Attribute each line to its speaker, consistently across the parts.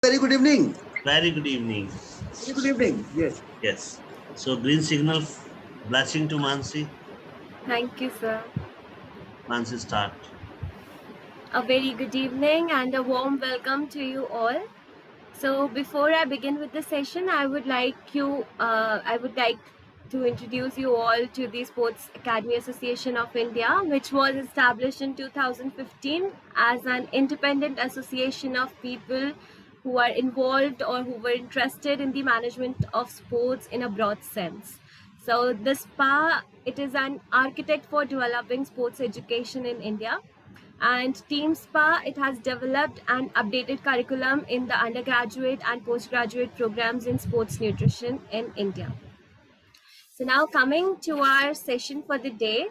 Speaker 1: Very good evening.
Speaker 2: Very good evening.
Speaker 1: Very good evening. Yes.
Speaker 2: Yes. So green signal blessing to Mansi.
Speaker 3: Thank you, sir.
Speaker 2: Mansi start.
Speaker 3: A very good evening and a warm welcome to you all. So, before I begin with the session, I would like to introduce you all to the Sports Academy Association of India, which was established in 2015 as an independent association of people who are involved or who were interested in the management of sports in a broad sense. So, the SPA, it is an architect for developing sports education in India, and Team SPA, it has developed an updated curriculum in the undergraduate and postgraduate programs in sports nutrition in India. So now coming to our session for the day,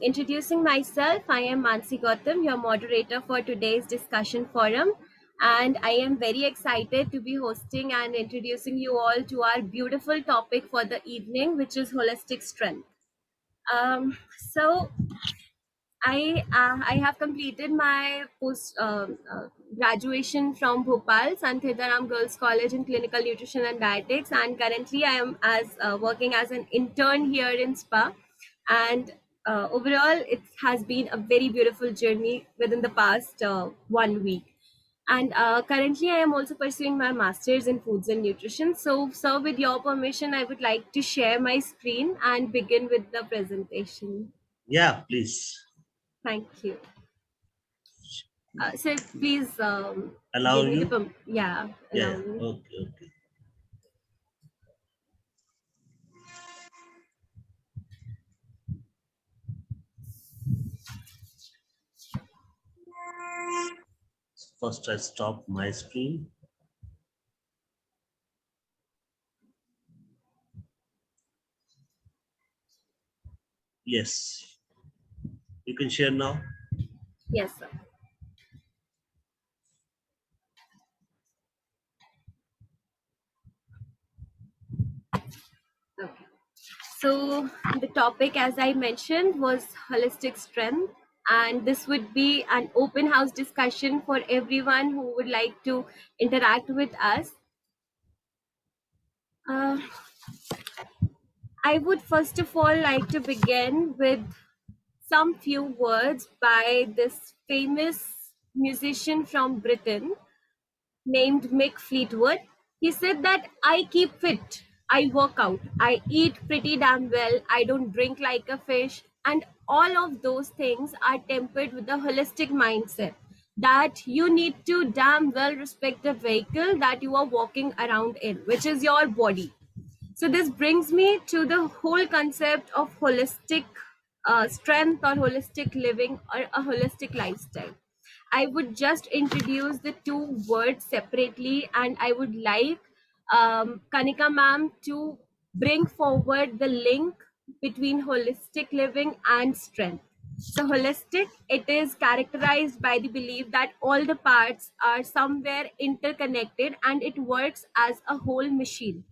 Speaker 3: introducing myself, I am Mansi Gautam, your moderator for today's discussion forum. And I am very excited to be hosting and introducing you all to our beautiful topic for the evening, which is holistic strength. So I have completed my post graduation from Bhopal Sant Hidaram Girls College in Clinical Nutrition and Dietetics, and currently I am as working as an intern here in SPA. And overall, it has been a very beautiful journey within the past 1 week. And currently, I am also pursuing my master's in foods and nutrition. So, with your permission, I would like to share my screen and begin with the presentation.
Speaker 2: Yeah, please
Speaker 3: Thank you. So please
Speaker 2: allow
Speaker 3: give me the
Speaker 2: you.
Speaker 3: allow
Speaker 2: Yeah.
Speaker 3: me.
Speaker 2: Okay. Okay. First, I stop my screen. Yes. You can share now.
Speaker 3: Yes, sir. Okay. So the topic, as I mentioned, was holistic strength, and this would be an open house discussion for everyone who would like to interact with us. Uh, I would first of all like to begin with some few words by this famous musician from Britain named Mick Fleetwood. He said that I keep fit, I work out, I eat pretty damn well, I don't drink like a fish, and all of those things are tempered with a holistic mindset that you need to damn well respect the vehicle that you are walking around in, which is your body. So this brings me to the whole concept of holistic strength or holistic living or a holistic lifestyle. I would just introduce the two words separately, and I would like Kanika ma'am to bring forward the link between holistic living and strength. So, holistic, it is characterized by the belief that all the parts are somewhere interconnected and it works as a whole machine.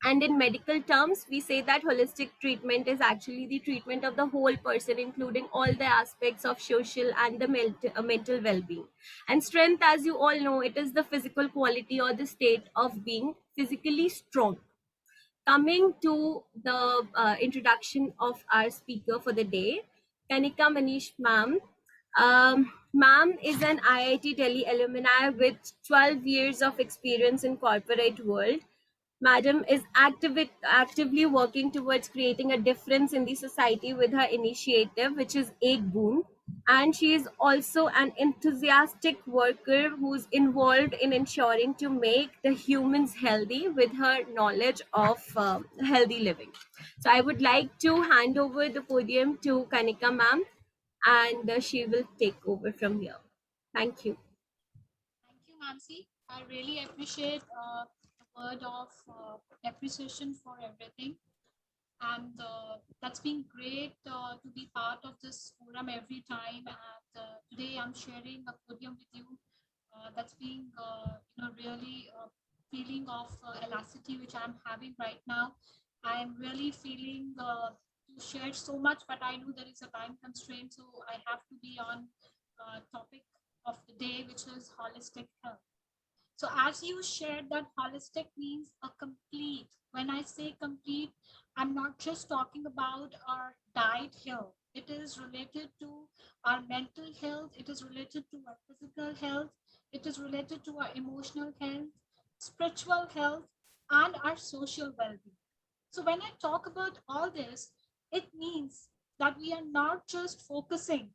Speaker 3: And in medical terms, we say that holistic treatment is actually the treatment of the whole person, including all the aspects of social and the mental well-being. And strength, as you all know, it is the physical quality or the state of being physically strong. Coming to the introduction of our speaker for the day, Kanika Manish ma'am. Ma'am is an IIT Delhi alumni with 12 years of experience in corporate world. Madam is actively working towards creating a difference in the society with her initiative, which is Ek Boon. And she is also an enthusiastic worker who's involved in ensuring to make the humans healthy with her knowledge of healthy living. So I would like to hand over the podium to Kanika ma'am, and she will take over from here. Thank you.
Speaker 4: Thank you, Mansi. I really appreciate the word of appreciation for everything. And that's been great to be part of this forum every time. And today I'm sharing a podium with you. That's being, really feeling of elasticity which I'm having right now. I'm really feeling to share so much, but I know there is a time constraint, so I have to be on topic of the day, which is holistic health. So as you shared that holistic means a complete. When I say complete, I'm not just talking about our diet here. It is related to our mental health. It is related to our physical health. It is related to our emotional health, spiritual health, and our social well-being. So when I talk about all this, it means that we are not just focusing.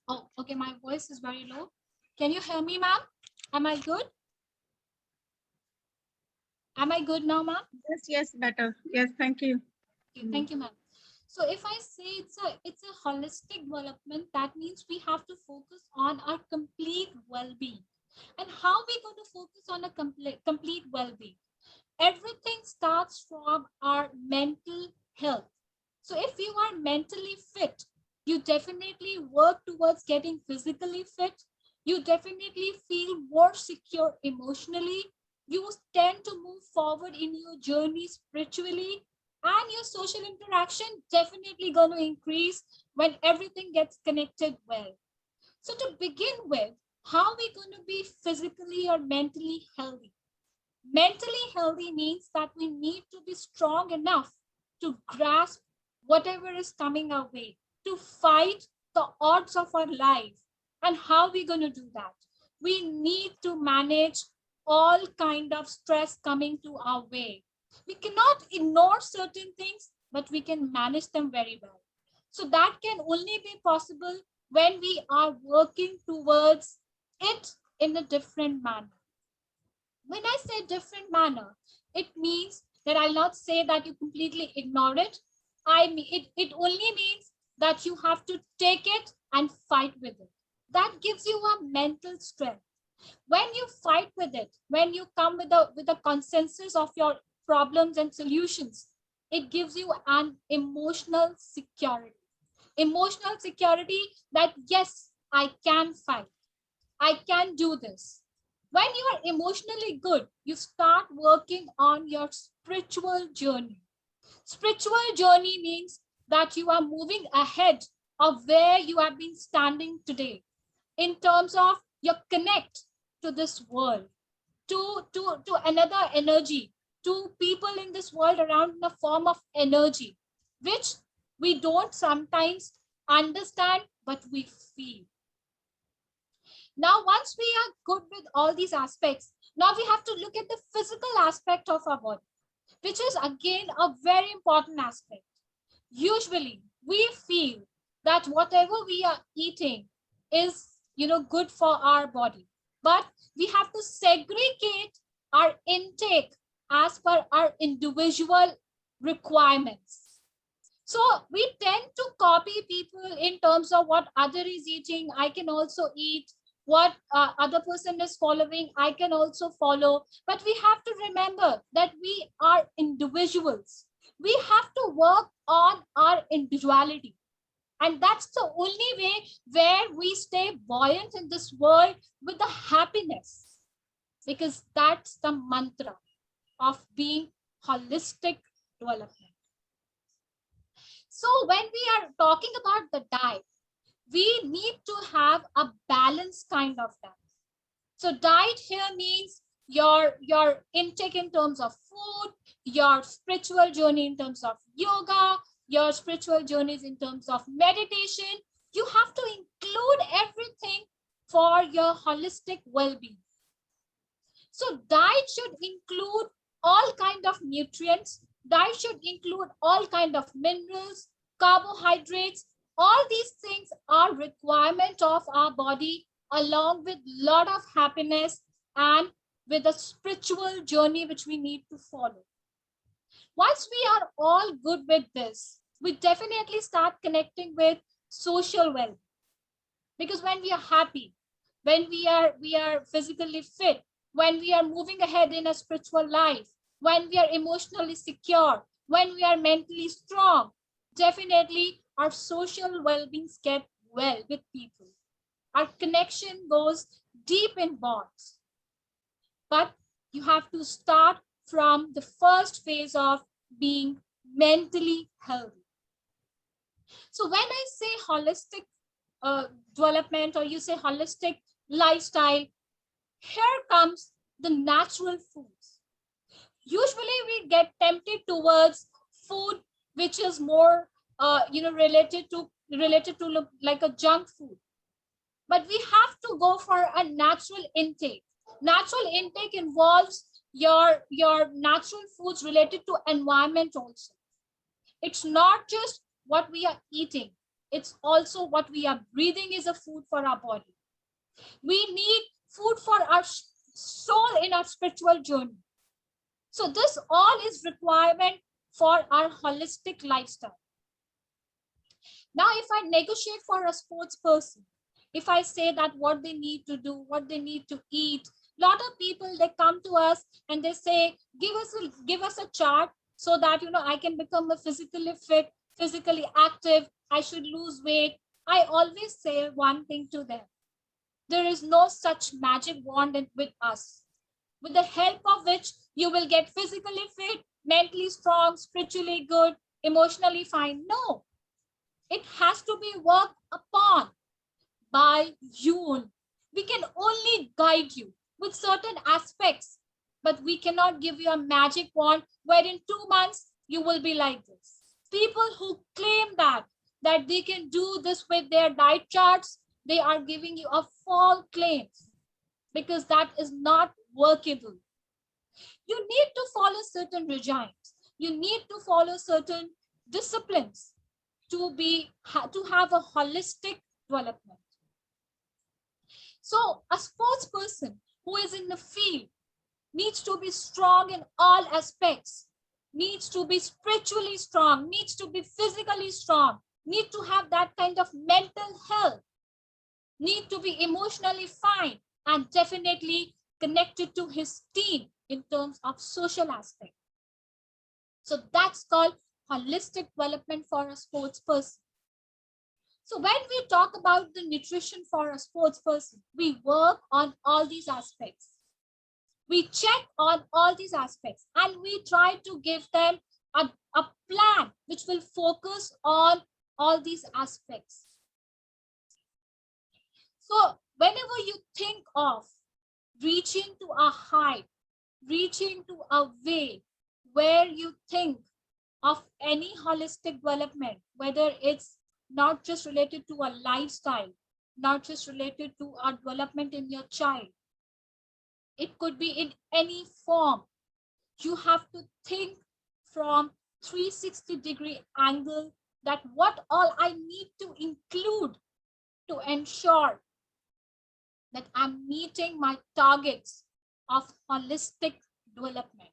Speaker 4: Oh, okay, my voice is very low. Can you hear me, ma'am? Am I good? Am I good now, ma'am?
Speaker 5: Yes, yes, better. Yes, thank you.
Speaker 4: Okay, thank you, ma'am. So if I say it's a holistic development, that means we have to focus on our complete well-being. And how we going to focus on a complete well-being? Everything starts from our mental health. So if you are mentally fit, you definitely work towards getting physically fit. You definitely feel more secure emotionally. You tend to move forward in your journey spiritually, and your social interaction definitely going to increase when everything gets connected well. So to begin with, how are we going to be physically or mentally healthy? Mentally healthy means that we need to be strong enough to grasp whatever is coming our way, to fight the odds of our life. And how are we going to do that? We need to manage all kind of stress coming to our way. We cannot ignore certain things, but we can manage them very well. So that can only be possible when we are working towards it in a different manner. When I say different manner, it means that I'll not say that you completely ignore it. I mean, it only means that you have to take it and fight with it. That gives you a mental strength. When you fight with it, when you come with a consensus of your problems and solutions, it gives you an emotional security. Emotional security that yes, I can fight. I can do this. When you are emotionally good, you start working on your spiritual journey. Spiritual journey means that you are moving ahead of where you have been standing today in terms of your connect to this world, to another energy, to people in this world around in a form of energy, which we don't sometimes understand, but we feel. Now, once we are good with all these aspects, now we have to look at the physical aspect of our body, which is again a very important aspect. Usually, we feel that whatever we are eating is, good for our body, but we have to segregate our intake as per our individual requirements. So we tend to copy people in terms of what other is eating. I can also eat what other person is following. I can also follow. But we have to remember that we are individuals. We have to work on our individuality. And that's the only way where we stay buoyant in this world with the happiness. Because that's the mantra of being holistic development. So when we are talking about the diet, we need to have a balanced kind of diet. So diet here means your intake in terms of food, your spiritual journey in terms of yoga, your spiritual journeys in terms of meditation. You have to include everything for your holistic well-being. So diet should include all kind of nutrients. Diet should include all kind of minerals, carbohydrates. All these things are requirement of our body, along with lot of happiness and with a spiritual journey which we need to follow. Once we are all good with this, we definitely start connecting with social well. Because when we are happy, when we are physically fit, when we are moving ahead in a spiritual life, when we are emotionally secure, when we are mentally strong, definitely our social well-beings get well with people. Our connection goes deep in bonds. But you have to start from the first phase of being mentally healthy. So when I say holistic development, or you say holistic lifestyle, Here comes the natural foods. Usually we get tempted towards food which is more related to like a junk food, but we have to go for a natural intake. Natural intake involves your natural foods related to environment also. It's not just what we are eating, it's also what we are breathing is a food for our body. We need food for our soul in our spiritual journey. So this all is requirement for our holistic lifestyle. Now, if I negotiate for a sports person, if I say that what they need to do, what they need to eat, a lot of people, they come to us and they say, give us a chart so that I can become a physically fit, physically active, I should lose weight. I always say one thing to them: there is no such magic wand with us, with the help of which you will get physically fit, mentally strong, spiritually good, emotionally fine. No, it has to be worked upon by you. We can only guide you with certain aspects, but we cannot give you a magic wand where in 2 months you will be like this. People who claim that they can do this with their diet charts, they are giving you a false claims, because that is not workable. You need to follow certain regimes. You need to follow certain disciplines to have a holistic development. So a sports person who is in the field needs to be strong in all aspects, needs to be spiritually strong, needs to be physically strong, need to have that kind of mental health, need to be emotionally fine, and definitely connected to his team in terms of social aspect. So that's called holistic development for a sports person. So when we talk about the nutrition for a sports person, we work on all these aspects. We check on all these aspects and we try to give them a plan which will focus on all these aspects. So whenever you think of reaching to a height, reaching to a way where you think of any holistic development, whether it's not just related to a lifestyle, not just related to a development in your child, it could be in any form. You have to think from 360-degree angle that what all I need to include to ensure that I'm meeting my targets of holistic development.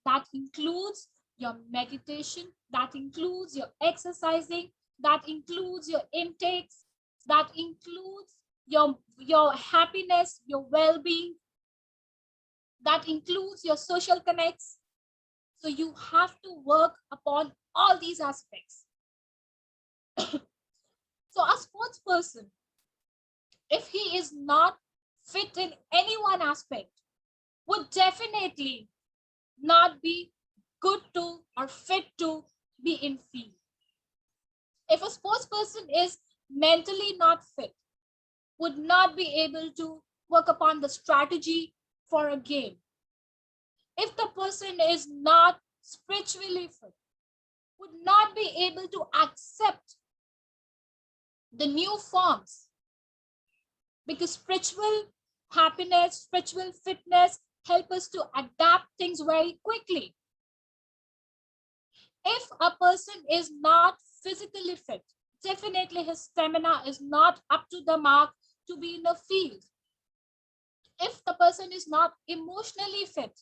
Speaker 4: That includes your meditation, that includes your exercising, that includes your intakes, that includes your happiness, your well-being, that includes your social connects. So you have to work upon all these aspects. So a sports person, if he is not fit in any one aspect, would definitely not be good to or fit to be in field. If a sports person is mentally not fit, would not be able to work upon the strategy for a game. If the person is not spiritually fit, would not be able to accept the new forms, because spiritual happiness, spiritual fitness help us to adapt things very quickly. If a person is not physically fit, definitely his stamina is not up to the mark to be in the field. If the person is not emotionally fit,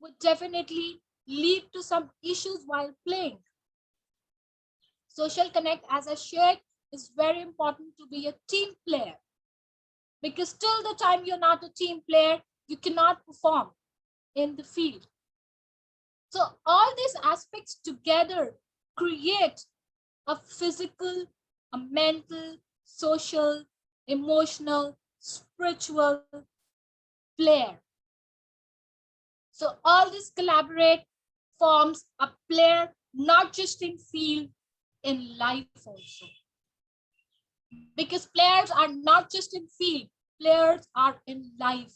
Speaker 4: would definitely lead to some issues while playing. Social connect, as I shared, is very important to be a team player, because till the time you're not a team player, you cannot perform in the field. So all these aspects together create a physical, a mental, social, emotional, spiritual player. So all this collaborate forms a player, not just in field, in life also. Because players are not just in field, players are in life.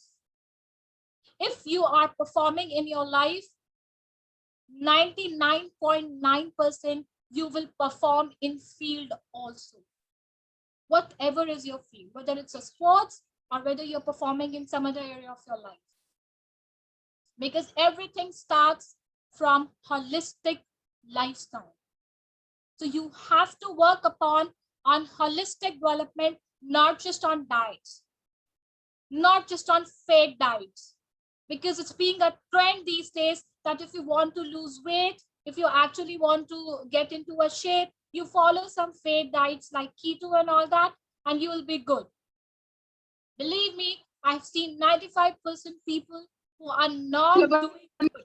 Speaker 4: If you are performing in your life, 99.9% you will perform in field also. Whatever is your field, whether it's a sports or whether you're performing in some other area of your life. Because everything starts from holistic lifestyle. So you have to work upon holistic development, not just on diets, not just on fake diets, because it's being a trend these days that if you want to lose weight, if you actually want to get into a shape, you follow some fake diets like keto and all that, and you will be good. Believe me, I've seen 95% people who are not doing good.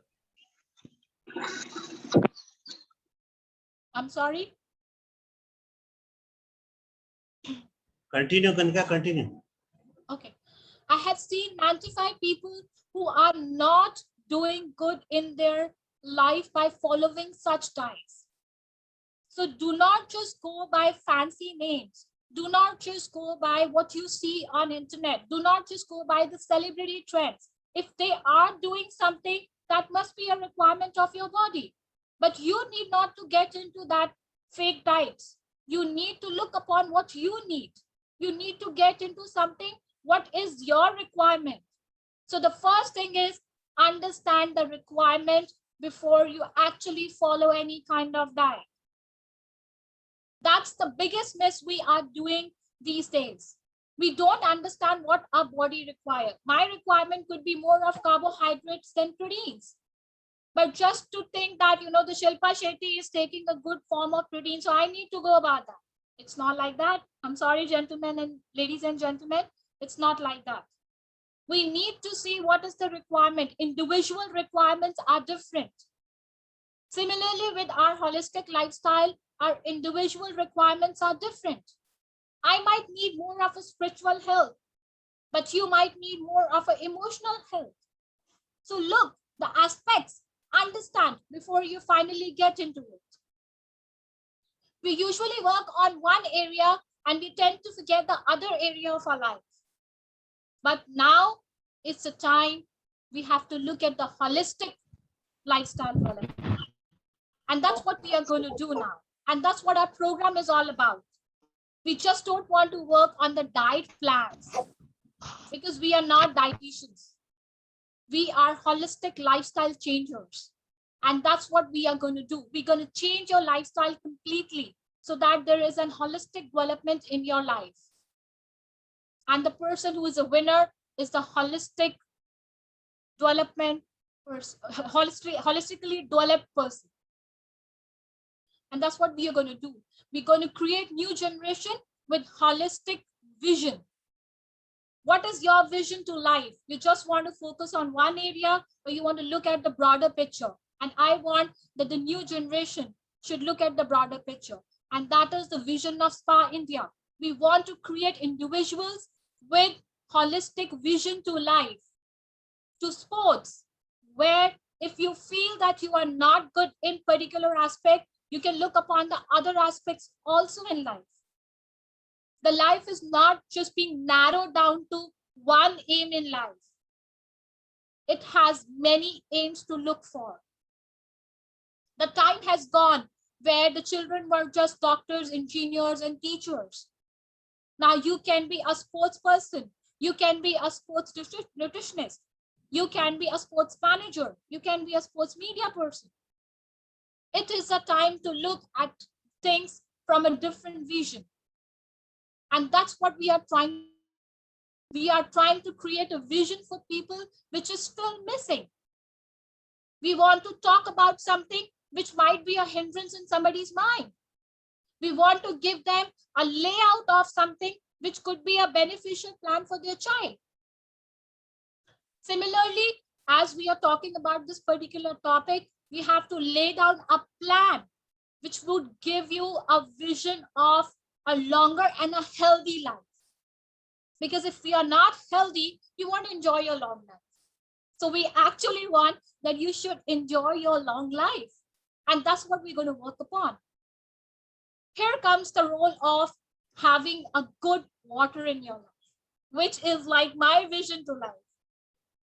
Speaker 4: I'm sorry?
Speaker 2: Continue, Kanika, continue.
Speaker 4: Okay. I have seen 95 people who are not doing good in their life by following such diets. So do not just go by fancy names. Do not just go by what you see on internet. Do not just go by the celebrity trends. If they are doing something, that must be a requirement of your body. But you need not to get into that fake diets. You need to look upon what you need. You need to get into something, what is your requirement. So the first thing is understand the requirement before you actually follow any kind of diet. That's the biggest mess we are doing these days. We don't understand what our body requires. My requirement could be more of carbohydrates than proteins. But just to think that, the Shilpa Shetty is taking a good form of protein, so I need to go about that. It's not like that. I'm sorry, gentlemen and ladies and gentlemen. It's not like that. We need to see what is the requirement. Individual requirements are different. Similarly, with our holistic lifestyle, our individual requirements are different. I might need more of a spiritual health, but you might need more of an emotional health. So look, the aspects, understand before you finally get into it. We usually work on one area and we tend to forget the other area of our life. But now it's a time we have to look at the holistic lifestyle development. And that's what we are going to do now. And that's what our program is all about. We just don't want to work on the diet plans because we are not dietitians. We are holistic lifestyle changers. And that's what we are going to do. We're going to change your lifestyle completely so that there is a holistic development in your life. And the person who is a winner is the holistic development person, holistically developed person. And that's what we are going to do. We're going to create new generation with holistic vision. What is your vision to life? You just want to focus on one area, or you want to look at the broader picture? And I want that the new generation should look at the broader picture. And that is the vision of SPA India. We want to create individuals with holistic vision to life, to sports, where if you feel that you are not good in particular aspect, you can look upon the other aspects also in life. The life is not just being narrowed down to one aim in life. It has many aims to look for. The time has gone where the children were just doctors, engineers, and teachers. Now you can be a sports person. You can be a sports nutritionist. You can be a sports manager. You can be a sports media person. It is a time to look at things from a different vision. And that's what we are trying. We are trying to create a vision for people which is still missing. We want to talk about something which might be a hindrance in somebody's mind. We want to give them a layout of something which could be a beneficial plan for their child. Similarly, as we are talking about this particular topic, we have to lay down a plan which would give you a vision of a longer and a healthy life. Because if we are not healthy, you won't enjoy your long life. So we actually want that you should enjoy your long life. And that's what we're going to work upon. Here comes the role of having a good water in your life. which is like my vision to life.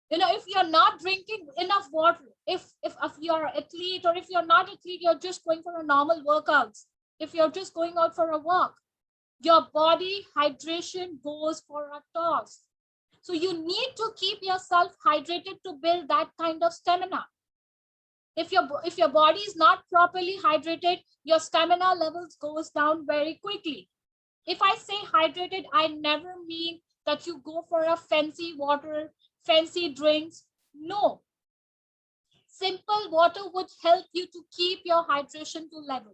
Speaker 4: You know, if you're not drinking enough water, if you're an athlete, or if you're not athlete, you're just going for a normal workouts, if you're just going out for a walk, your body hydration goes for a toss. So you need to keep yourself hydrated to build that kind of stamina. If your body is not properly hydrated, your stamina levels goes down very quickly. If I say hydrated, I never mean that you go for a fancy water, fancy drinks. No. Simple water would help you to keep your hydration to level,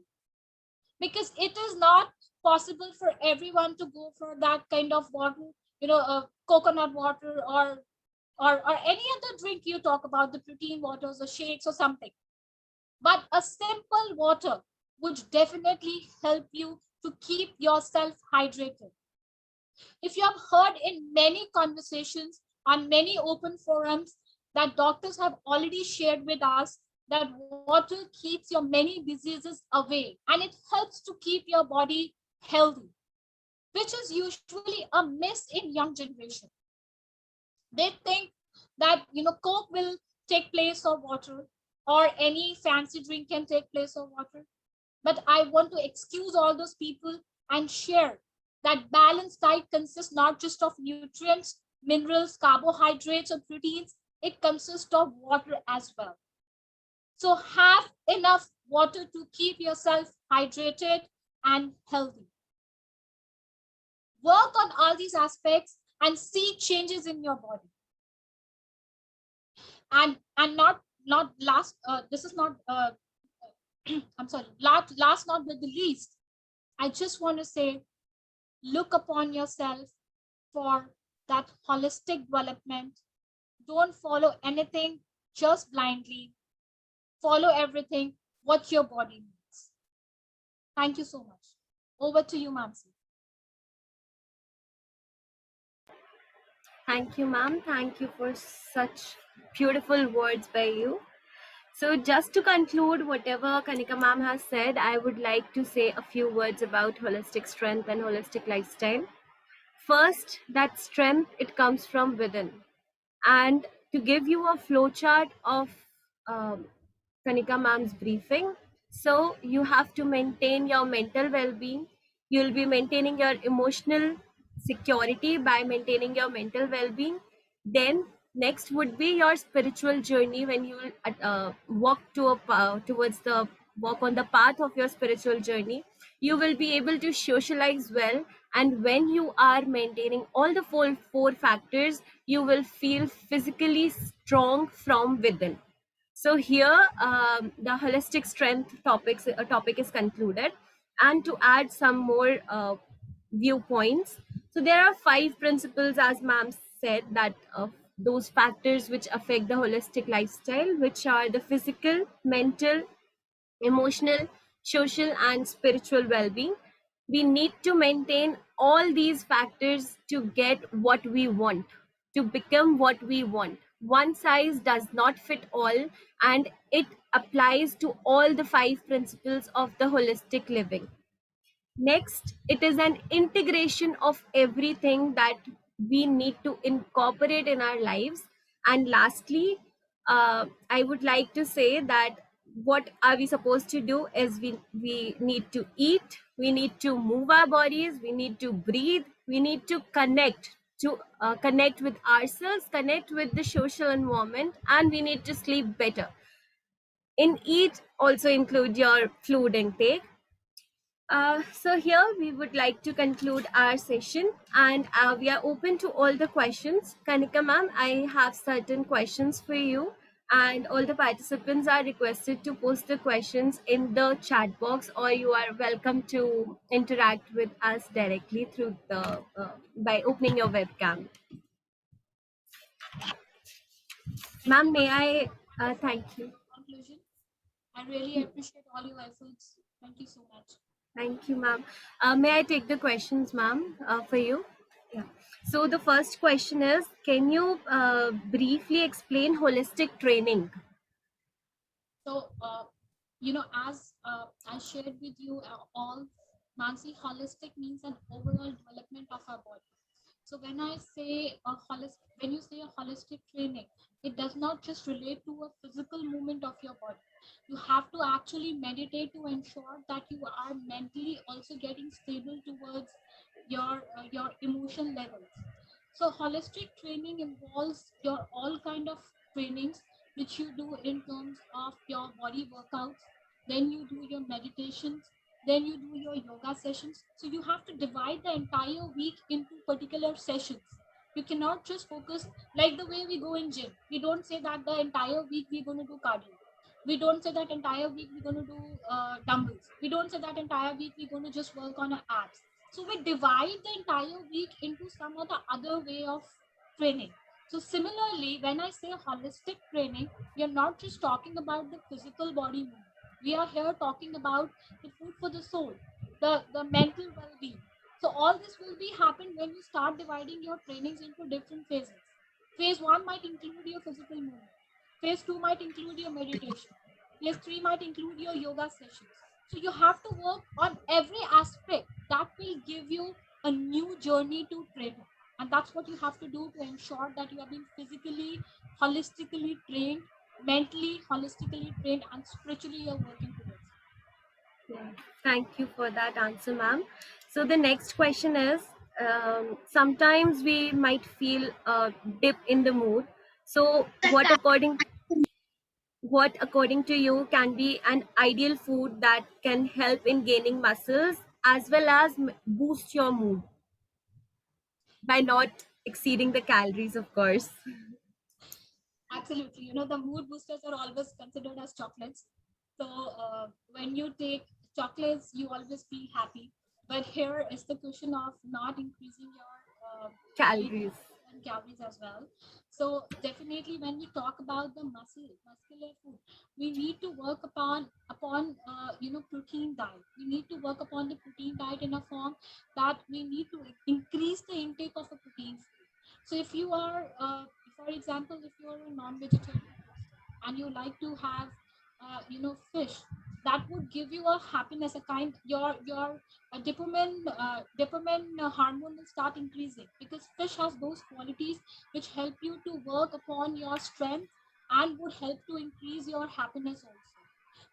Speaker 4: because it is not possible for everyone to go for that kind of water, you know, coconut water, or any other drink you talk about, the protein waters or shakes or something. But a simple water would definitely help you to keep yourself hydrated. If you have heard in many conversations on many open forums that doctors have already shared with us, that water keeps your many diseases away, and it helps to keep your body healthy, which is usually a miss in young generation. They think that, you know, Coke will take place of water, or any fancy drink can take place of water. But I want to excuse all those people and share that balanced diet consists not just of nutrients, minerals, carbohydrates, or proteins, it consists of water as well. So have enough water to keep yourself hydrated and healthy. Work on all these aspects and see changes in your body. And not last, this is not, I'm sorry, last not but the least, I just want to say, look upon yourself for that holistic development. Don't follow anything just blindly. Follow everything what your body needs. Thank you so much. Over to you, Mansi.
Speaker 3: Thank you, ma'am. Thank you for such beautiful words by you. So just to conclude whatever Kanika ma'am has said, I would like to say a few words about holistic strength and holistic lifestyle. First, that strength, it comes from within. And to give you a flowchart of Kanika ma'am's briefing, so you have to maintain your mental well-being. You'll be maintaining your emotional security by maintaining your mental well-being. Then next would be your spiritual journey, when you walk towards the walk on the path of your spiritual journey. You will be able to socialize well, and when you are maintaining all the four factors, you will feel physically strong from within. So here the holistic strength topic is concluded. And to add some more viewpoints, so there are 5 principles, as ma'am said, that those factors which affect the holistic lifestyle, which are the physical, mental, emotional, social, and spiritual well-being. We need to maintain all these factors to get what we want, to become what we want. One size does not fit all, and it applies to all the 5 principles of the holistic living. Next, it is an integration of everything that we need to incorporate in our lives. And lastly, I would like to say that what are we supposed to do is we need to eat, we need to move our bodies, we need to breathe, we need to connect with ourselves, connect with the social environment, and we need to sleep better. In eat also include your fluid intake. So here we would like to conclude our session, and we are open to all the questions. Kanika ma'am, I have certain questions for you, and all the participants are requested to post the questions in the chat box, or you are welcome to interact with us directly through the by opening your webcam. Ma'am, may I thank you.
Speaker 4: Conclusion. I really appreciate all your efforts. Thank you so much.
Speaker 3: Thank you, ma'am. May I take the questions, ma'am, for you? Yeah. So the first question is, can you briefly explain holistic training?
Speaker 4: So, you know, as I shared with you all, Mansi, holistic means an overall development of our body. So when I say a when you say a holistic training, it does not just relate to a physical movement of your body. You have to actually meditate to ensure that you are mentally also getting stable towards your emotion levels. So holistic training involves your all kind of trainings which you do in terms of your body workouts, then you do your meditations, then you do your yoga sessions. So you have to divide the entire week into particular sessions. You cannot just focus like the way we go in gym. We don't say that the entire week we're going to do cardio. We don't say that entire week we're going to do dumbbells. We don't say that entire week we're going to just work on our abs. So we divide the entire week into some of the other way of training. So similarly, when I say holistic training, we are not just talking about the physical body movement. We are here talking about the food for the soul, the mental well-being. So all this will be happen when you start dividing your trainings into different phases. Phase 1 might include your physical movement. Phase 2 might include your meditation. Phase 3 might include your yoga sessions. So you have to work on every aspect that will give you a new journey to training. And that's what you have to do to ensure that you are being physically, holistically trained, mentally, holistically trained, and spiritually you're working towards.
Speaker 3: Yeah. Thank you for that answer, ma'am. So the next question is, sometimes we might feel a dip in the mood. So what according to you can be an ideal food that can help in gaining muscles as well as boost your mood by not exceeding the calories, of course?
Speaker 4: Absolutely. You know, the mood boosters are always considered as chocolates. So when you take chocolates, you always feel happy. But here is the question of not increasing your weight
Speaker 3: Calories.
Speaker 4: and calories as well. So definitely, when we talk about the muscular food, we need to work upon protein diet. We need to work upon the protein diet in a form that we need to increase the intake of a protein food. So if you are, for example, if you're a non-vegetarian person and you like to have, fish, that would give you a happiness, a kind your dopamine hormone will start increasing because fish has those qualities which help you to work upon your strength and would help to increase your happiness also.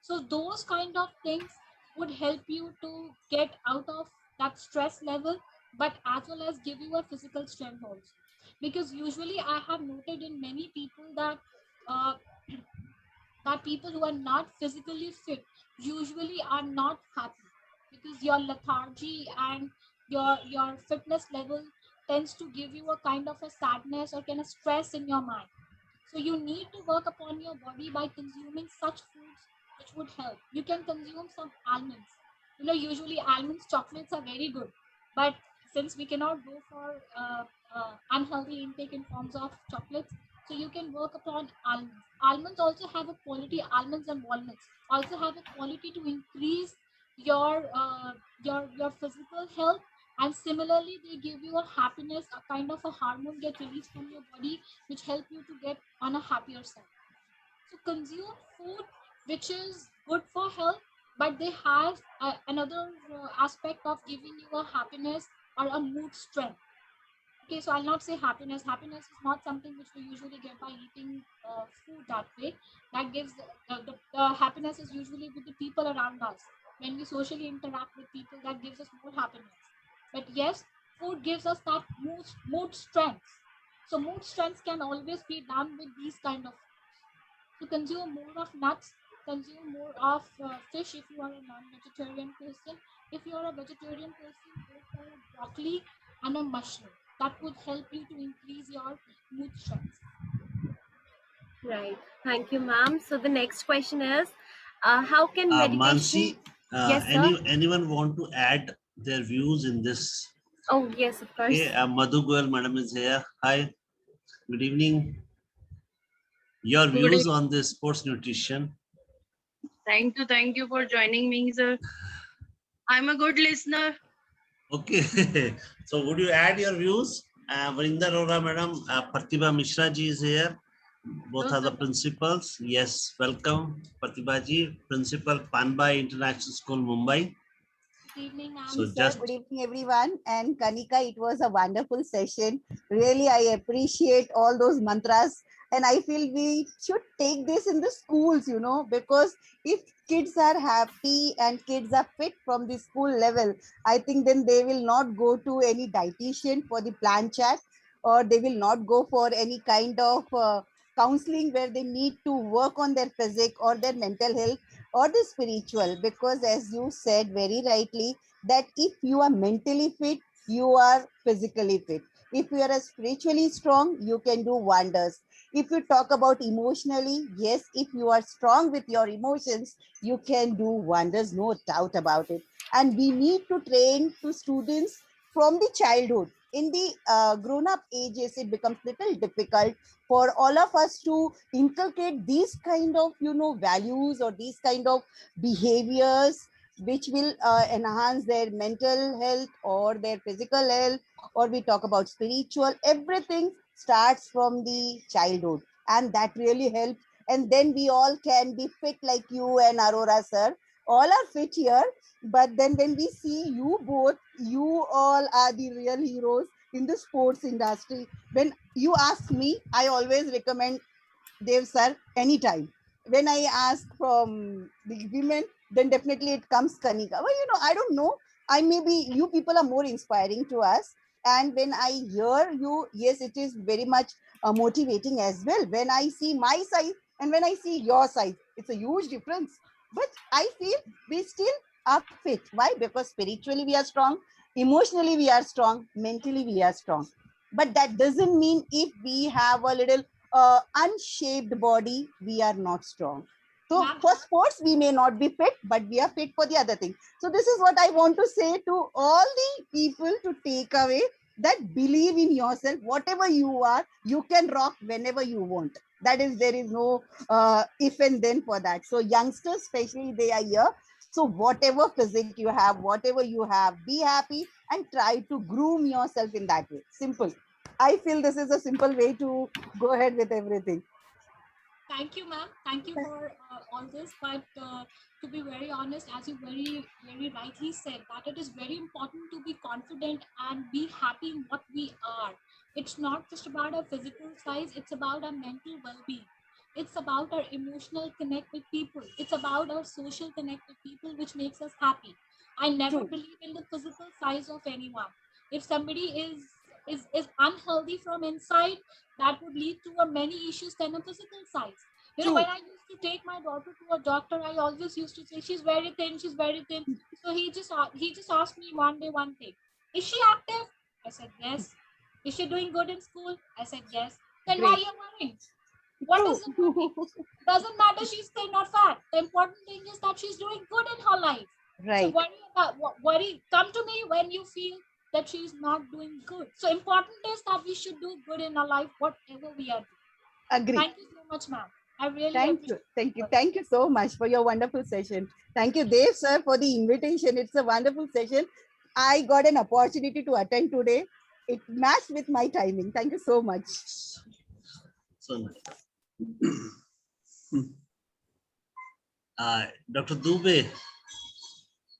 Speaker 4: So those kind of things would help you to get out of that stress level, but as well as give you a physical strength also. Because usually I have noted in many people that uh, that people who are not physically fit usually are not happy because your lethargy and your fitness level tends to give you a kind of a sadness or kind of stress in your mind. So you need to work upon your body by consuming such foods which would help. You can consume some almonds. You know, usually almonds, chocolates are very good, but since we cannot go for unhealthy intake in forms of chocolates, so you can work upon almonds. Almonds also have a quality. Almonds and walnuts also have a quality to increase your your physical health, and similarly they give you a happiness, a kind of a hormone get released from your body which help you to get on a happier side. So consume food which is good for health, but they have another aspect of giving you a happiness or a mood strength. Okay, so I'll not say happiness. Happiness is not something which we usually get by eating food that way. That gives the happiness is usually with the people around us. When we socially interact with people, that gives us more happiness. But yes, food gives us that mood strength. So mood strength can always be done with these kind of foods. So consume more of nuts, consume more of fish if you are a non-vegetarian person. If you are a vegetarian person, go for a broccoli and a mushroom. That would help you to increase your mood strength.
Speaker 3: Right. Thank you, ma'am. So the next question is, how can
Speaker 2: Mansi,
Speaker 3: meditation? Yes, sir.
Speaker 2: anyone want to add their views in this?
Speaker 3: Oh, yes, of course.
Speaker 2: Okay, Madhu Goyal madam is here. Hi, good evening. Your
Speaker 5: Good
Speaker 2: views on this sports nutrition?
Speaker 5: Thank you for joining me, sir. I'm a good listener.
Speaker 2: Okay, so would you add your views? Vrinder Arora madam, Pratibha Mishra ji is here. Both
Speaker 5: No,
Speaker 2: are the
Speaker 5: sir.
Speaker 2: principals. Yes, welcome Pratibha ji, principal Panbai International School, Mumbai.
Speaker 4: Good evening, ma'am.
Speaker 2: So
Speaker 6: Sir,
Speaker 2: just
Speaker 6: good evening, everyone. And Kanika, it was a wonderful session. Really, I appreciate all those mantras. And I feel we should take this in the schools, because if kids are happy and kids are fit from the school level, I think then they will not go to any dietitian for the plan chat, or they will not go for any kind of counseling where they need to work on their physique or their mental health or the spiritual, because as you said very rightly, that if you are mentally fit, you are physically fit. If you are spiritually strong, you can do wonders. If you talk about emotionally, yes, if you are strong with your emotions, you can do wonders, no doubt about it. And we need to train to students from the childhood. In the grown up ages, it becomes little difficult for all of us to inculcate these kind of values or these kind of behaviors which will enhance their mental health or their physical health, or we talk about spiritual. Everything starts from the childhood, and that really helps. And then we all can be fit like you and Aurora sir. All are fit here, but then when we see you both, you all are the real heroes in the sports industry. When you ask me, I always recommend Dev sir anytime. When I ask from the women, then definitely it comes Kanika. Well, I don't know. I maybe you people are more inspiring to us. And when I hear you, yes, it is very much motivating as well. When I see my size and when I see your size, it's a huge difference. But I feel we still are fit. Why? Because spiritually we are strong, emotionally we are strong, mentally we are strong. But that doesn't mean if we have a little unshaped body, we are not strong. So
Speaker 4: Ma'am,
Speaker 6: for sports, we may not be fit, but we are fit for the other thing. So this is what I want to say to all the people to take away, that believe in yourself. Whatever you are, you can rock whenever you want. That is, there is no if and then for that. So youngsters, especially, they are here. So whatever physique you have, be happy and try to groom yourself in that way. Simple. I feel this is a simple way to go ahead with everything.
Speaker 4: thank you, ma'am. Thank you for all this. But to be very honest, as you very rightly said, that it is very important to be confident and be happy in what we are. It's not just about our physical size, it's about our mental well being. It's about our emotional connect with people. It's about our social connect with people, which makes us happy. I never
Speaker 6: True.
Speaker 4: believe in the physical size of anyone. If somebody is unhealthy from inside, that would lead to many issues than a physical size.
Speaker 6: True.
Speaker 4: When I used to take my daughter to a doctor, I always used to say she's very thin, she's very thin. So he just asked me one day one thing: is she active? I said yes. Is she doing good in school? I said yes. Then why
Speaker 6: Great.
Speaker 4: are you worrying? What is the worry?
Speaker 6: True.
Speaker 4: Doesn't matter she's thin or fat. The important thing is that she's doing good in her life. So
Speaker 6: Right.
Speaker 4: worry. Come to me when you feel that she's not doing good. So important is that we should do good in our life, whatever we are doing.
Speaker 6: Agree.
Speaker 4: Thank you so much, ma'am. I really
Speaker 6: Thank
Speaker 4: appreciate
Speaker 6: you. Thank you. Thank you so much for your wonderful session. Thank you, Dev sir, for the invitation. It's a wonderful session. I got an opportunity to attend today. It matched with my timing. Thank you so much.
Speaker 2: so Dr. Dubey,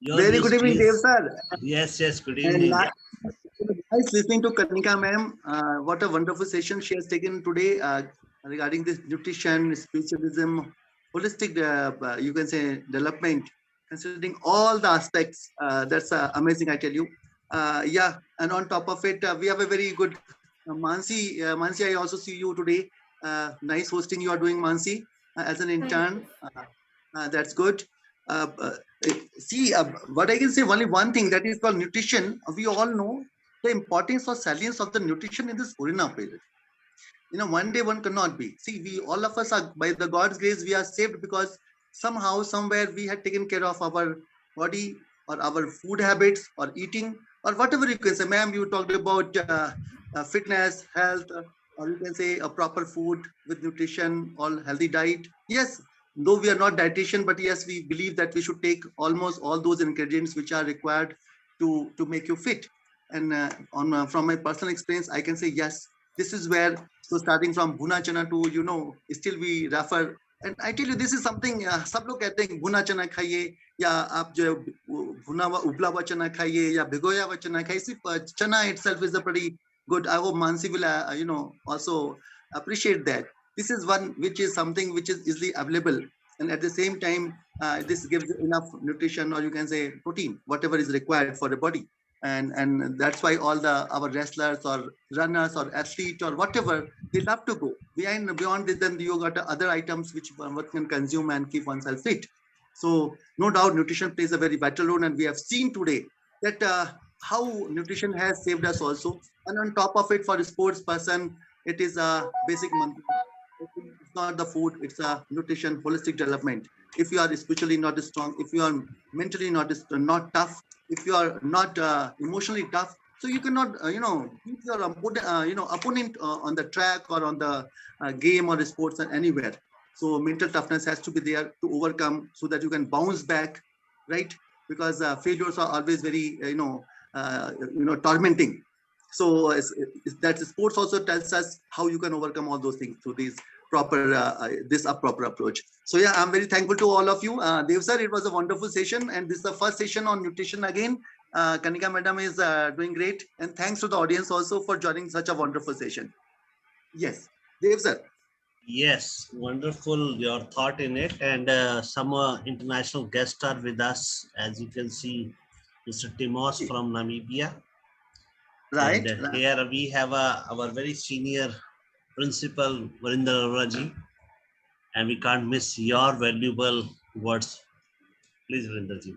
Speaker 2: your
Speaker 1: Very
Speaker 2: views,
Speaker 1: good evening, Dev
Speaker 2: please.
Speaker 1: sir.
Speaker 2: Yes, good
Speaker 1: And
Speaker 2: evening.
Speaker 1: nice listening to Kanika ma'am. What a wonderful session she has taken today regarding this nutrition, spiritualism, holistic, you can say, development, considering all the aspects. That's amazing, I tell you. Yeah, and on top of it, we have a very good Mansi. Mansi, I also see you today. Nice hosting you are doing, Mansi, as an intern. That's good. See, what I can say, only one thing that is called nutrition. We all know the importance or salience of the nutrition in this Corona period. One day one cannot be. See, we all of us are, by the God's grace, we are saved because somehow, somewhere we had taken care of our body or our food habits or eating or whatever you can say. Ma'am, you talked about fitness, health, or you can say a proper food with nutrition, all healthy diet. Yes, though we are not dietitian, but yes, we believe that we should take almost all those ingredients which are required to make you fit. And from my personal experience, I can say yes. This is where, so starting from bhuna chana to still we refer And I tell you, this is something सब लोग कहते हैं भुना चना खाइए या आप जो भुना हुआ उबला हुआ चना खाइए या भिगोया हुआ चना खाइए. सिर्फ chana itself is a pretty good. I hope Mansi will also appreciate that. This is one which is something which is easily available, and at the same time this gives enough nutrition, or you can say protein, whatever is required for the body. And that's why all our wrestlers or runners or athletes or whatever, they love to go beyond this. Then you got other items which one can consume and keep oneself fit. So no doubt nutrition plays a very vital role, and we have seen today that how nutrition has saved us also. And on top of it, for a sports person, it is a basic mantra. It's not the food, it's a nutrition, holistic development. If you are spiritually not strong, if you are mentally not tough, if you are not emotionally tough, so you cannot beat your opponent on the track or on the game or sports or anywhere. So mental toughness has to be there to overcome, so that you can bounce back, right? Because failures are always very tormenting. So that sports also tells us how you can overcome all those things through these proper approach. So yeah, I'm very thankful to all of you. Dev sir, it was a wonderful session, and this is the first session on nutrition again. Kanika madam is doing great, and thanks to the audience also for joining such a wonderful session. Yes, Dev sir.
Speaker 2: Yes, wonderful your thought in it, and some international guests are with us, as you can see, Mr. Timos from Namibia.
Speaker 1: Right.
Speaker 2: And here we have our very senior principal, Varinder Aroraji, and we can't miss your valuable words. Please, Varinderji.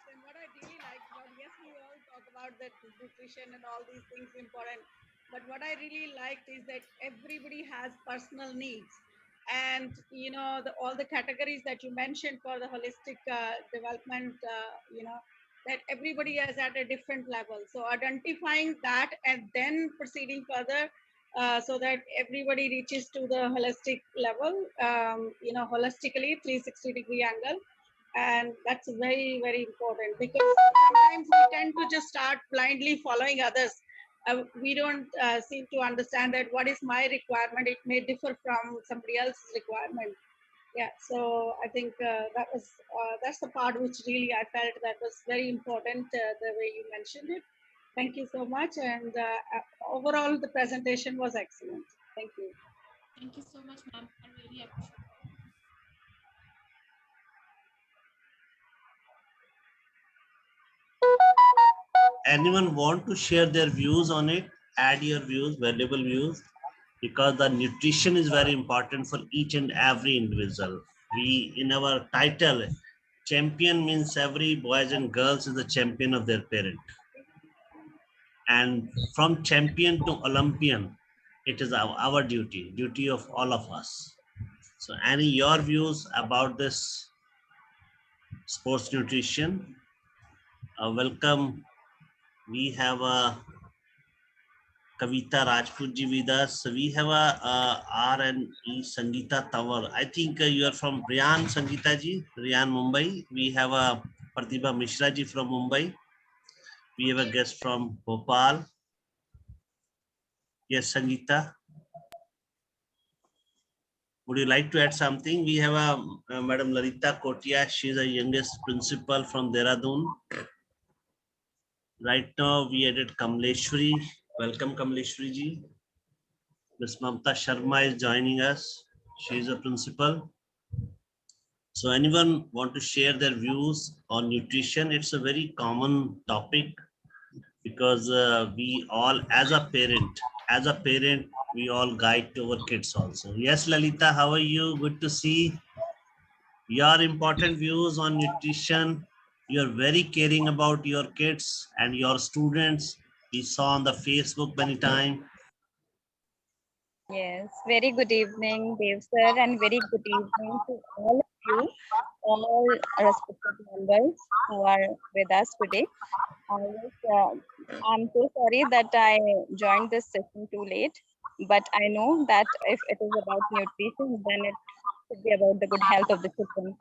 Speaker 7: And what I really like about, yes, we all talk about that nutrition and all these things important, but what I really liked is that everybody has personal needs, and all the categories that you mentioned for the holistic development, that everybody is at a different level. So identifying that and then proceeding further, so that everybody reaches to the holistic level, holistically 360-degree angle. And that's very, very important, because sometimes we tend to just start blindly following others. We don't seem to understand that what is my requirement. It may differ from somebody else's requirement. Yeah, so I think that's the part which really I felt that was very important, the way you mentioned it. Thank you so much, and overall the presentation was excellent. Thank you.
Speaker 4: Thank you so much, ma'am. I really appreciate it.
Speaker 2: Anyone want to share their views on it? Add your views, valuable views, because the nutrition is very important for each and every individual. We, in our title, champion means every boys and girls is the champion of their parent. And from champion to Olympian, it is our duty of all of us. So any your views about this sports nutrition? Welcome. We have a Kavita Rajput ji with us. We have a R&E Sangeeta Tawar. I think you are from Riyan, Sangeeta ji, Riyan, Mumbai. We have a Pratibha Mishra ji from Mumbai. We have a guest from Bhopal. Yes, Sangeeta. Would you like to add something? We have a Madam Lalita Kotia. She is the youngest principal from Dehradun. Right now, we added Kamleshwari. Welcome, Kamleshwari ji. Ms. Mamta Sharma is joining us. She is a principal. So anyone want to share their views on nutrition? It's a very common topic, because we all, as a parent, we all guide to our kids also. Yes, Lalita, how are you? Good to see your important views on nutrition. You're very caring about your kids and your students. We saw on the Facebook many times.
Speaker 8: Yes, very good evening, Dev sir, and very good evening to all of you, all respected members who are with us today. I'm so sorry that I joined this session too late, but I know that if it is about nutrition, then it should be about the good health of the children.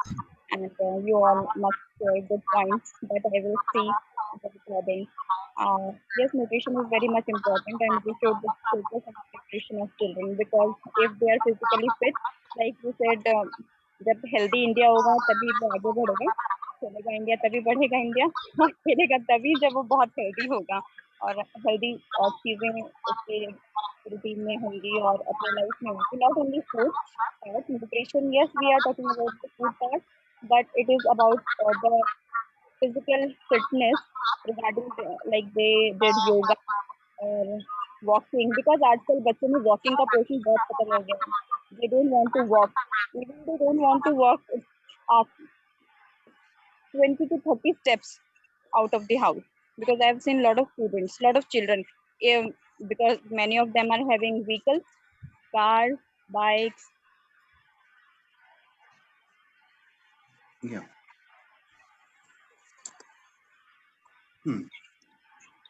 Speaker 8: And you all must share good points that I will see the recording. Yes, nutrition is very much important, and we should focus on nutrition of children because if they are physically fit, like you said, जब healthy India होगा तभी वो आगे बढ़ेगा, चलेगा India तभी बढ़ेगा India और खेलेगा तभी जब वो बहुत healthy होगा और healthy चीजें उसके routine में होंगी और अपने life में होंगी. Not only food part, nutrition, yes, we are talking about the food part, but it is about the physical fitness regarding like they did yoga or walking because आजकल बच्चों में walking का portion बहुत खत्म हो गया है. They don't want to walk. Even they don't want to walk 20 to 30 steps out of the house because I've seen a lot of students, lot of children, because many of them are having vehicles, cars, bikes.
Speaker 1: Yeah.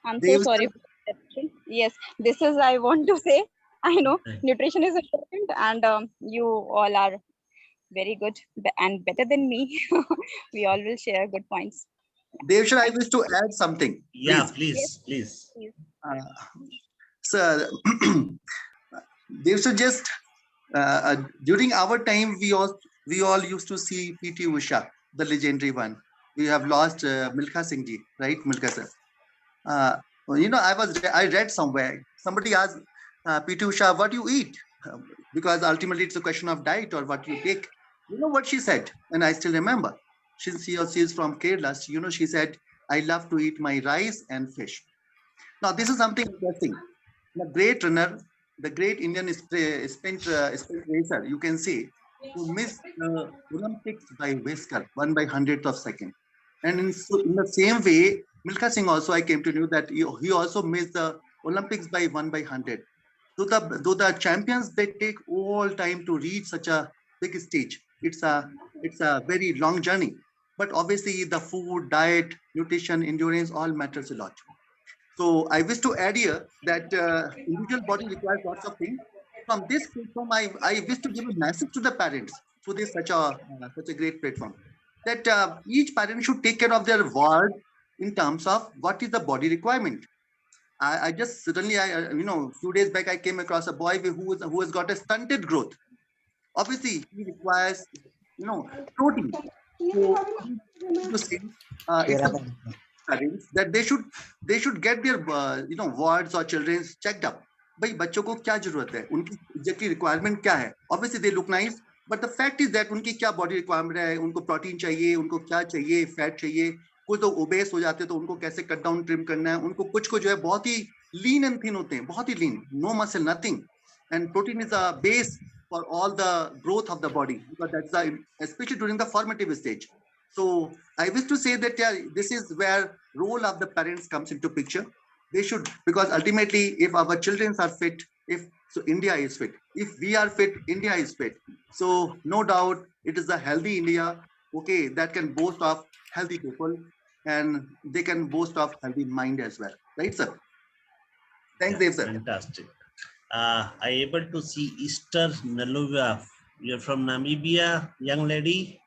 Speaker 8: I'm so
Speaker 1: Dev
Speaker 8: sorry
Speaker 1: sir.
Speaker 8: for the interruption. Yes, this is I want to say. I know
Speaker 2: Right.
Speaker 8: nutrition is important, and you all are very good and better than me. We all will share good points.
Speaker 1: Dev sir, I wish to add something.
Speaker 2: Yeah,
Speaker 1: Please.
Speaker 2: please.
Speaker 1: Sir, Dev sir, just during our time, we all used to see PT Usha, the legendary one. We have lost Milkha Singh ji, right, Milkha sir? Well, I read somewhere, somebody asked PT Usha, what you eat? Because ultimately it's a question of diet or what you take. You know what she said? And I still remember. She is from Kerala. She said, I love to eat my rice and fish. Now, this is something interesting. The great runner, the great Indian sprint racer, you can see, who missed the Olympics by whisker, 1/100th of second. And in the same way, Milkha Singh also, I came to know that he also missed the Olympics by 1/100. Though the champions, they take all time to reach such a big stage. It's a very long journey. But obviously, the food, diet, nutrition, endurance, all matters a lot. So I wish to add here that individual body requires lots of things. From this platform, I wish to give a message to the parents through this such a great platform that each parent should take care of their ward in terms of what is the body requirement. I just suddenly, few days back, I came across a boy who has got a stunted growth. Obviously, he requires, protein. So, to say, it's a parents that they should get their wards or children's checked up. भाई बच्चों को क्या जरूरत है, उनकी exactly requirement क्या है. Obviously they look nice, but the fact is that उनकी क्या बॉडी रिक्वायरमेंट है, उनको प्रोटीन चाहिए, उनको क्या चाहिए, फैट चाहिए. कुछ तो ओबेस हो जाते हैं तो उनको कैसे कट डाउन ट्रिम करना है. उनको कुछ को जो है बहुत ही लीन एंड थिन होते हैं, बहुत ही lean, no muscle, nothing. And protein is a base for all the growth of the body, because that's especially during the formative stage. So I wish to say that this is where role of the parents comes into picture. They should, because ultimately, if our children are fit, so India is fit. If we are fit, India is fit. So no doubt, it is a healthy India, okay, that can boast of healthy people, and they can boast of healthy mind as well, right, sir? Thanks, Dev sir.
Speaker 2: Fantastic. I able to see Easter Naluga. You're from Namibia, young lady.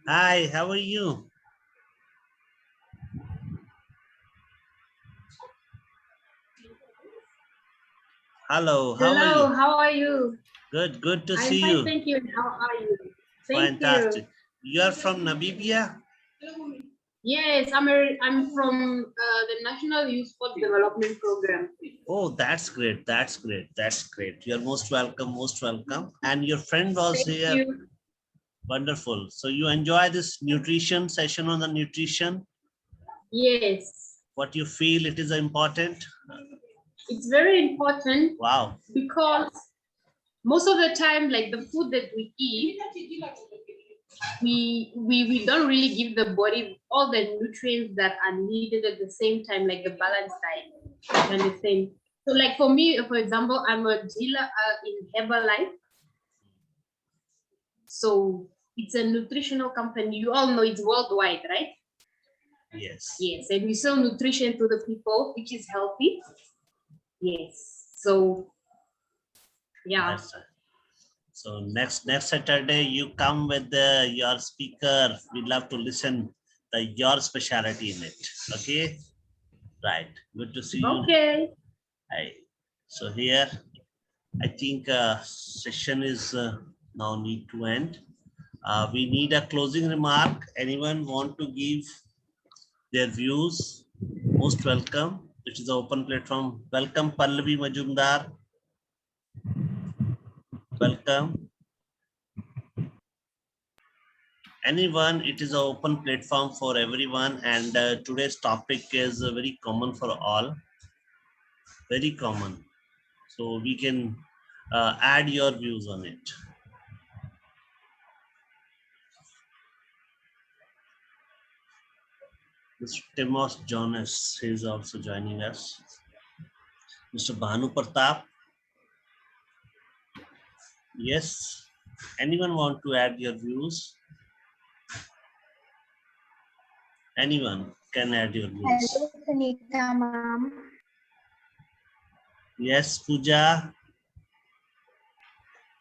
Speaker 2: Hi, how are you? Hello, how are you?
Speaker 9: How are you?
Speaker 2: Good to
Speaker 9: I'm
Speaker 2: see
Speaker 9: fine,
Speaker 2: you.
Speaker 9: thank you. How are you? Thank
Speaker 2: Fantastic. You are from Namibia?
Speaker 9: you. Yes, I'm from the National Youth Sport Development Program.
Speaker 2: Oh, that's great. That's great. That's great. You're most welcome. Most welcome. And your friend was
Speaker 9: Thank
Speaker 2: here.
Speaker 9: you.
Speaker 2: Wonderful. So you enjoy this nutrition session on the nutrition?
Speaker 9: Yes,
Speaker 2: What you feel it is important?
Speaker 9: it's very important
Speaker 2: Wow.
Speaker 9: because most of the time, like the food that we eat, we don't really give the body all the nutrients that are needed at the same time, like the balanced diet. You understand? So like for me, for example, I'm a dealer in Herbalife. So it's a nutritional company. You all know it's worldwide, right?
Speaker 2: Yes.
Speaker 9: Yes, and we sell nutrition to the people, which is healthy. Yes. So yeah.
Speaker 2: That's right. So next Saturday you come with your speaker. We love to listen your specialty in it. Okay, right. Good to see you.
Speaker 9: Okay.
Speaker 2: Hi. So here, I think session is now need to end. We need a closing remark. Anyone want to give their views? Most welcome. It is an open platform. Welcome, Pallavi Majumdar. Welcome. Anyone, it is an open platform for everyone, and today's topic is very common for all. Very common. So we can add your views on it. Mr. Timos Jonas is also joining us. Mr. Bhanu Pratap. Yes. Anyone want to add your views? Anyone can add your views.
Speaker 10: Hello, Kanika ma'am.
Speaker 2: Yes, Pooja.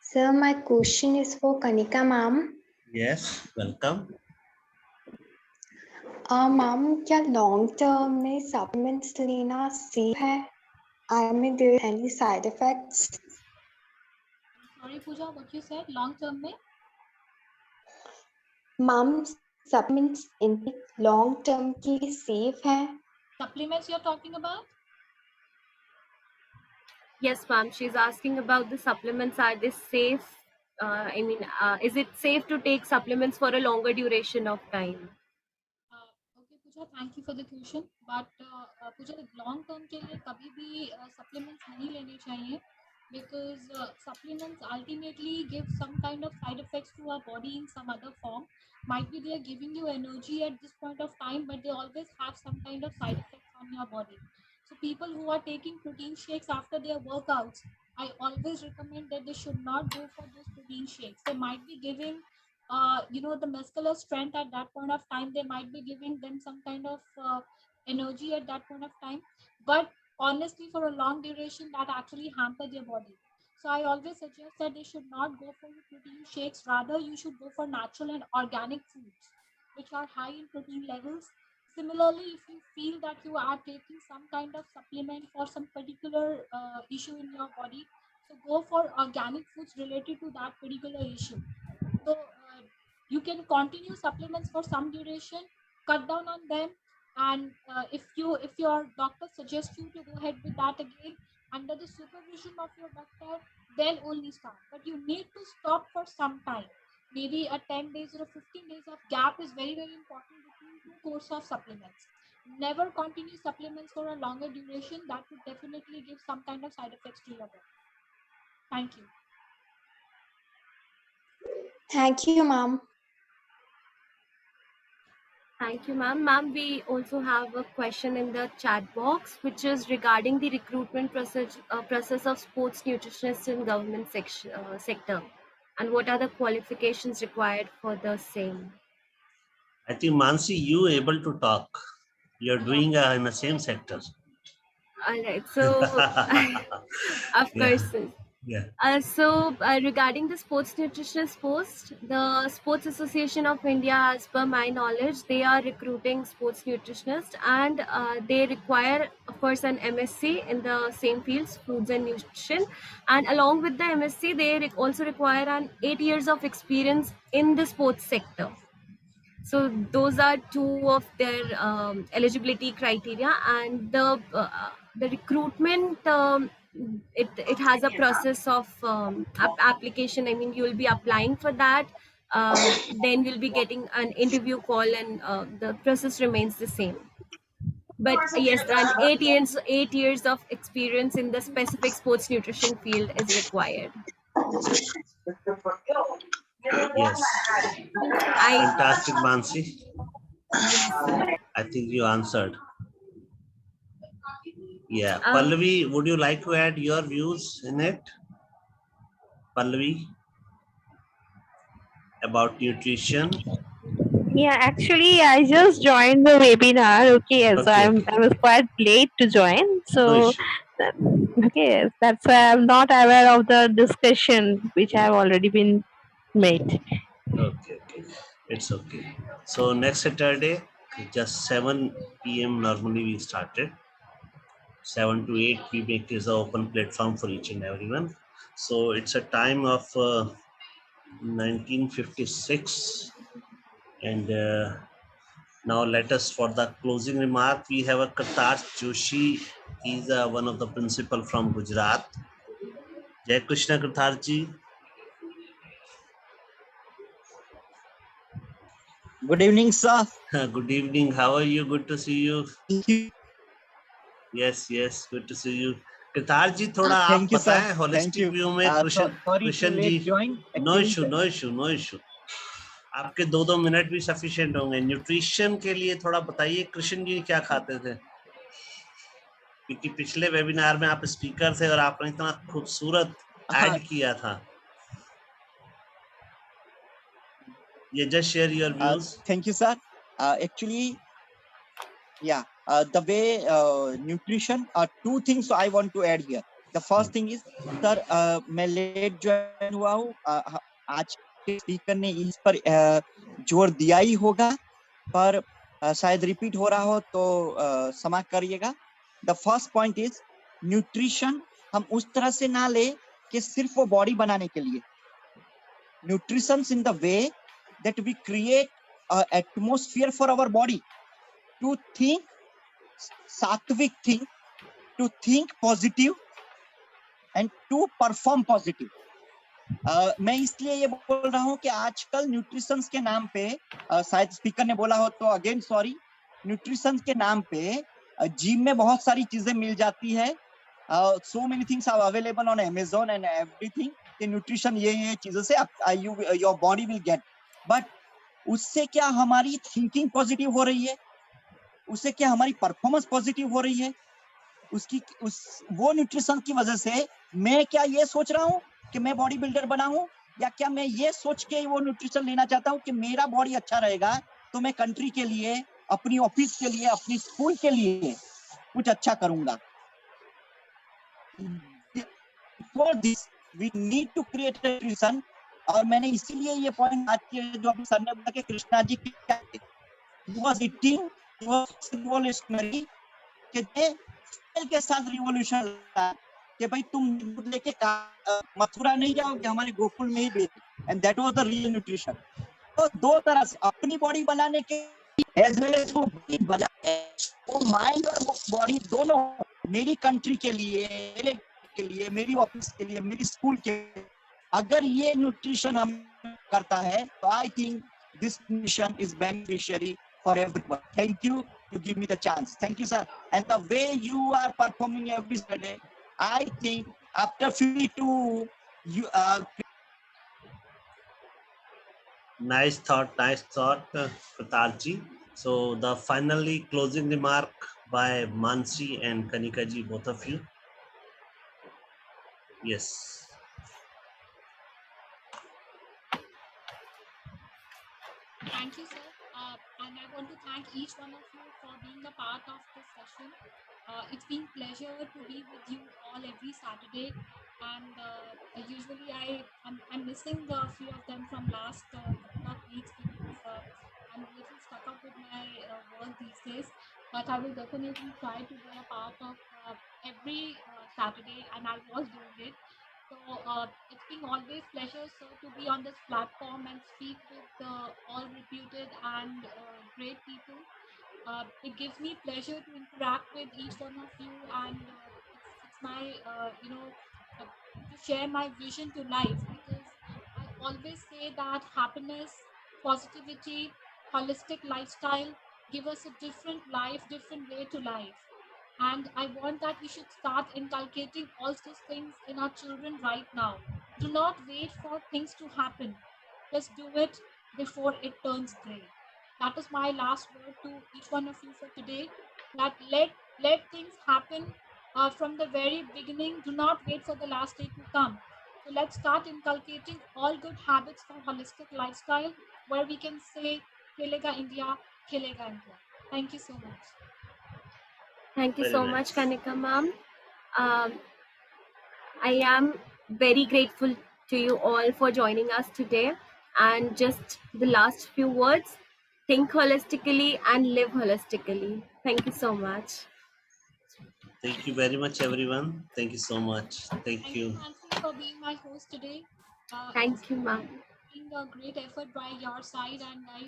Speaker 10: Sir, my question is for Kanika ma'am.
Speaker 2: Yes, welcome.
Speaker 10: Ma'am, क्या long term में supplements लेना safe है? I mean, there any side effects?
Speaker 4: Sorry, Pooja, what you said? Long term में?
Speaker 10: Ma'am, supplements intake long term के लिए safe है?
Speaker 4: Supplements you're talking about?
Speaker 3: Yes, ma'am. She's asking about the supplements. Are they safe? Is it safe to take supplements for a longer duration of time?
Speaker 4: Okay, Pooja, thank you for the question. But Pooja, long term के लिए कभी भी supplements नहीं लेने चाहिए, because supplements ultimately give some kind of side effects to our body in some other form. Might be they are giving you energy at this point of time, but they always have some kind of side effects on your body. So people who are taking protein shakes after their workouts, I always recommend that they should not go for those protein shakes. They might be giving the muscular strength at that point of time. They might be giving them some kind of energy at that point of time, but honestly for a long duration that actually hamper their body. So I always suggest that they should not go for protein shakes. Rather, you should go for natural and organic foods which are high in protein levels. Similarly, if you feel that you are taking some kind of supplement for some particular issue in your body, so go for organic foods related to that particular issue. So you can continue supplements for some duration, cut down on them, and if your doctor suggests you to go ahead with that again under the supervision of your doctor, then only start. But you need to stop for some time. Maybe a 10 days or a 15 days of gap is very, very important between two course of supplements. Never continue supplements for a longer duration. That would definitely give some kind of side effects to your body. Thank you.
Speaker 10: Thank you, ma'am.
Speaker 3: Thank you, ma'am. Ma'am, we also have a question in the chat box, which is regarding the recruitment process of sports nutritionists in government sector, and what are the qualifications required for the same?
Speaker 2: I think Mansi, you able to talk. You're doing in the same sector.
Speaker 3: All right. So, of course.
Speaker 2: Yeah.
Speaker 3: Regarding the sports nutritionist post, the Sports Association of India, as per my knowledge, they are recruiting sports nutritionists, and they require, of course, an MSc in the same fields, foods and nutrition. And along with the MSc, they also require an 8 years of experience in the sports sector. So those are two of their eligibility criteria, and the recruitment, it has a process of application. I mean, you will be applying for that, then you'll be getting an interview call, and the process remains the same. But yes, and 8 years of experience in the specific sports nutrition field is required.
Speaker 2: Yes. Fantastic, Mansi. I think you answered. Yeah. Pallavi, would you like to add your views in it? Pallavi, about nutrition?
Speaker 8: Yeah, actually, I just joined the webinar. Okay, so I was quite late to join. So, okay, that's why I'm not aware of the discussion which have already been made.
Speaker 2: Okay, it's okay. So next Saturday, just 7 p.m. normally we started. 7 to 8 we make is an open platform for each and everyone. So it's a time of 1956, and now let us for the closing remark. We have a Kartar Joshi. He's one of the principal from Gujarat. Jai Krishna Kartar ji.
Speaker 11: Good evening, sir.
Speaker 2: Good evening. How are you? Good to see you.
Speaker 11: Thank you.
Speaker 2: Yes, yes, good to see you. Kartar ji, थोड़ा आप
Speaker 11: Thank you, sir.
Speaker 2: बताएं
Speaker 11: Thank
Speaker 2: holistic
Speaker 11: you.
Speaker 2: View में
Speaker 11: Sorry to
Speaker 2: Krishna ji.
Speaker 11: late join.
Speaker 2: No
Speaker 11: Actually,
Speaker 2: issue, no issue, no issue. आपके 2 minute भी sufficient होंगे. Nutrition के लिए थोड़ा बताइए कृष्ण जी क्या खाते थे, क्योंकि पिछले वेबिनार में आप स्पीकर थे और आपने इतना खूबसूरत ऐड किया था. ये just share your views.
Speaker 11: thank you, sir. Actually, yeah, the way nutrition, two things I want to add here. The first thing is, sir, मैं late join हुआ हूँ. आज के स्पीकर ने इस पर जोर दिया ही होगा, पर शायद रिपीट हो रहा हो तो क्षमा करिएगा. The first point is nutrition हम उस तरह से ना ले कि सिर्फ वो बॉडी बनाने के लिए. Nutrition in the way that we create an atmosphere for our body to think sattvic thing, to think positive and to perform positive. मैं इसलिए ये बोल रहा हूँ कि आजकल न्यूट्रिशन के नाम पे शायद स्पीकर ने बोला हो तो अगेन सॉरी, न्यूट्रिशन के नाम पे जिम में बहुत सारी चीजें मिल जाती है. so many things are available on Amazon and everything कि न्यूट्रिशन ये चीजों से your body will get, but उससे क्या हमारी थिंकिंग पॉजिटिव हो रही है, उससे क्या हमारी परफॉर्मेंस पॉजिटिव हो रही है, वो न्यूट्रिशन की वजह से मैं क्या ये सोच रहा हूँ कि मैं बॉडी बिल्डर बनाऊं, या क्या मैं ये सोच के वो न्यूट्रिशन लेना चाहता हूँ कि मेरा बॉडी अच्छा रहेगा तो मैं कंट्री के लिए, अपनी ऑफिस के लिए, अपनी स्कूल के लिए कुछ अच्छा करूंगा. For this we need to create a nutrition. और मैंने इसीलिए ये पॉइंट आज के जो अभी सर ने बोला कि Krishna ji he was eating, he was revolutionary के साथ रिवॉल्यूशन कि भाई तुम दूध लेके मथुरा नहीं जाओगे, हमारे गोकुल में ही बेच. And that was the real nutrition. तो दो तरह से अपनी बॉडी बनाने के एज वेल एज वो माइंड और बॉडी दोनों, मेरी कंट्री के लिए, मेरी ऑफिस के लिए, मेरी स्कूल के लिए, अगर ये न्यूट्रिशन हम करता है तो I think this nutrition is beneficiary for everyone. Thank you to give me the chance. Thank you, sir. And the way you are performing every Saturday, I think after 52, you
Speaker 2: Nice thought, Kartar ji. So the finally closing remark by Mansi and Kanika ji, both of you. Yes.
Speaker 4: Thank you, sir. And I want to thank each one of you for being a part of this session. It's been pleasure to be with you all every Saturday. And usually I'm missing a few of them from last couple of weeks because I'm a little stuck up with my work these days. But I will definitely try to be a part of every Saturday, and I was doing it. So it's been always pleasure, sir, to be on this platform and speak with all reputed and great people. It gives me pleasure to interact with each one of you, and it's my to share my vision to life, because I always say that happiness, positivity, holistic lifestyle give us a different life, different way to life. And I want that we should start inculcating all those things in our children right now. Do not wait for things to happen. Just do it before it turns gray. That is my last word to each one of you for today. That let things happen from the very beginning. Do not wait for the last day to come. So let's start inculcating all good habits for holistic lifestyle, where we can say, Khilega India, Khilega India. Thank you so much.
Speaker 3: Thank you
Speaker 2: Very
Speaker 3: so
Speaker 2: nice.
Speaker 3: much, Kanika ma'am. I am very grateful to you all for joining us today. And just the last few words, think holistically and live holistically. Thank you so much.
Speaker 2: Thank you very much, everyone. Thank you so much. Thank you.
Speaker 4: Nancy, for being my host today.
Speaker 3: Thank you, ma'am.
Speaker 4: It's been a great effort by your side, and I